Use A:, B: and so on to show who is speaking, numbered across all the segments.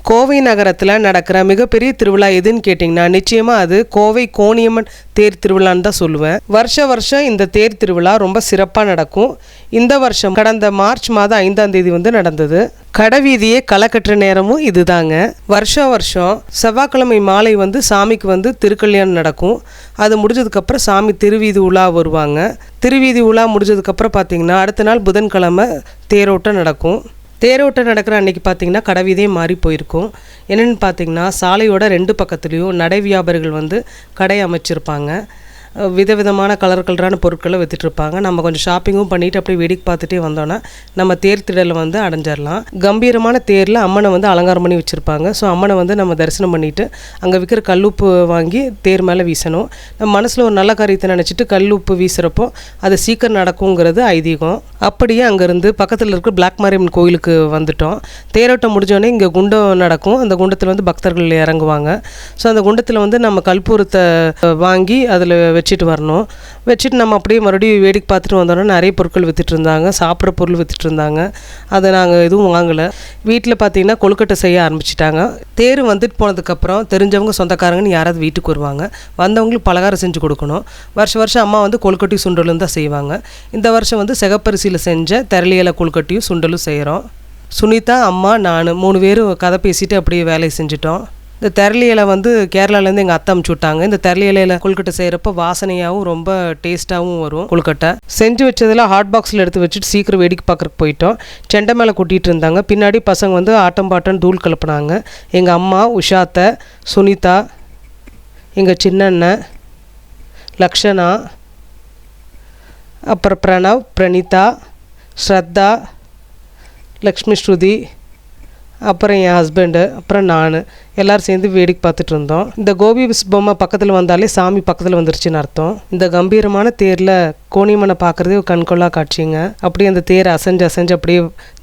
A: கோவை நகரத்தில் நடக்கிற மிகப்பெரிய திருவிழா எதுன்னு கேட்டிங்கன்னா நிச்சயமாக அது கோவை கோணியம்மன் தேர் திருவிழான்னு தான் சொல்லுவேன். வருஷம் இந்த தேர் திருவிழா ரொம்ப சிறப்பாக நடக்கும். இந்த வருஷம் கடந்த மார்ச் மாதம் 5ஆம் தேதி நடந்தது. கடைவீதியே களை கட்டுற நேரமும் இதுதாங்க. வருஷம் செவ்வாய்க்கிழமை மாலை சாமிக்கு திருக்கல்யாணம் நடக்கும். அது முடிஞ்சதுக்கப்புறம் சாமி திருவீதி உலா வருவாங்க. திருவீதி உலா முடிஞ்சதுக்கப்புறம் பார்த்திங்கன்னா அடுத்த நாள் புதன்கிழமை தேரோட்டம் நடக்கும். தேரோட்டம் நடக்கிற அன்றைக்கி பார்த்திங்கன்னா கடைவீதியே மாறி போயிருக்கும். என்னென்னு பார்த்திங்கன்னா சாலையோட 2 பக்கத்துலேயும் நடை வியாபாரிகள் கடை அமைச்சிருப்பாங்க. விதவிதமான கலரான பொருட்களை விற்றுட்ருப்பாங்க. நம்ம கொஞ்சம் ஷாப்பிங்கும் பண்ணிவிட்டு அப்படியே வேடிக்கை பார்த்துட்டே வந்தோன்னா நம்ம தேர் திடலை அடைஞ்சிடலாம். கம்பீரமான தேரில் அம்மனை அலங்காரம் பண்ணி வச்சுருப்பாங்க. ஸோ அம்மனை நம்ம தரிசனம் பண்ணிவிட்டு அங்கே விற்கிற கல்லுப்பு வாங்கி தேர் மேலே வீசணும். நம்ம மனசில் ஒரு நல்ல காரியத்தை நினச்சிட்டு கல்லுப்பு வீசுகிறப்போ அது சீக்கிரம் நடக்குங்கிறது ஐதீகம். அப்படியே அங்கேருந்து பக்கத்தில் இருக்கிற பிளாக் மாரியம்மன் கோயிலுக்கு வந்துட்டோம். தேரோட்டம் முடிஞ்சோடனே இங்கே குண்டம் நடக்கும். அந்த குண்டத்தில் பக்தர்கள் இறங்குவாங்க. ஸோ அந்த குண்டத்தில் நம்ம கல்பூரத்தை வாங்கி அதில் வச்சுட்டு வரணும். வச்சுட்டு நம்ம அப்படியே மறுபடியும் வேடிக்கை பார்த்துட்டு வந்தோன்னா நிறைய பொருட்கள் விற்றுட்டு இருந்தாங்க. சாப்பிட்ற பொருள் விற்றுட்டு இருந்தாங்க. அதை நாங்கள் எதுவும் வாங்கலை. வீட்டில் பார்த்திங்கன்னா கொழுக்கட்டை செய்ய ஆரம்பிச்சிட்டாங்க. தேர் போனதுக்கப்புறம் தெரிஞ்சவங்க சொந்தக்காரங்கன்னு யாராவது வீட்டுக்கு வருவாங்க. வந்தவங்களுக்கு பலகாரம் செஞ்சு கொடுக்கணும். வருஷம் அம்மா கொழுக்கட்டையும் சுண்டலும் தான் செய்வாங்க. இந்த வருஷம் சிகப்பரிசியில் செஞ்ச தெரளியலை கொழுக்கட்டையும் சுண்டலும் செய்கிறோம். சுனிதா, அம்மா, நான் 3 பேரும் கதை பேசிட்டு அப்படியே வேலையை செஞ்சிட்டோம். இந்த தெரளி இலை கேரளாலேருந்து எங்கள் அத்தை அமுச்சு விட்டாங்க. இந்த தெரளி இலையில் கொழுக்கட்டை செய்கிறப்ப வாசனையாகவும் ரொம்ப டேஸ்ட்டாகவும் வரும். கொழுக்கட்டை செஞ்சு வச்சதில் ஹாட் பாக்ஸில் எடுத்து வச்சுட்டு சீக்கிரம் வேடிக்கை பார்க்குறக்கு போயிட்டோம். செண்டை மேலே கொட்டிகிட்டு இருந்தாங்க. பின்னாடி பசங்க ஆட்டம் பாட்டம் தூள் கலப்புனாங்க. எங்கள் அம்மா, உஷாத்தை, சுனிதா, எங்கள் சின்னண்ணன், லக்ஷனா, அப்புறம் பிரணவ், பிரணிதா, ஸ்ரத்தா, லக்ஷ்மி ஸ்ருதி, அப்புறம் என் ஹஸ்பண்டு, அப்புறம் நான் எல்லோரும் சேர்ந்து வேடிக்கை பார்த்துட்டு இருந்தோம். இந்த கோபி பொம்மை பக்கத்தில் வந்தாலே சாமி பக்கத்தில் வந்துருச்சுன்னு அர்த்தம். இந்த கம்பீரமான தேரில் கோணியம்மனை பார்க்குறதே கண்கொள்ளா காட்சிங்க. அப்படியே அந்த தேர் அசைஞ்சு அப்படியே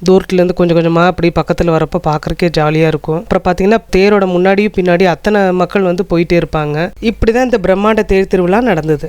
A: தூரத்துலேருந்து கொஞ்சம் கொஞ்சமாக அப்படியே பக்கத்தில் வரப்போ பார்க்குறக்கே ஜாலியாக இருக்கும். அப்புறம் பார்த்திங்கன்னா தேரோட முன்னாடியும் பின்னாடி அத்தனை மக்கள் போயிட்டே இருப்பாங்க. இப்படி தான் இந்த பிரம்மாண்ட தேர் திருவிழா நடந்தது.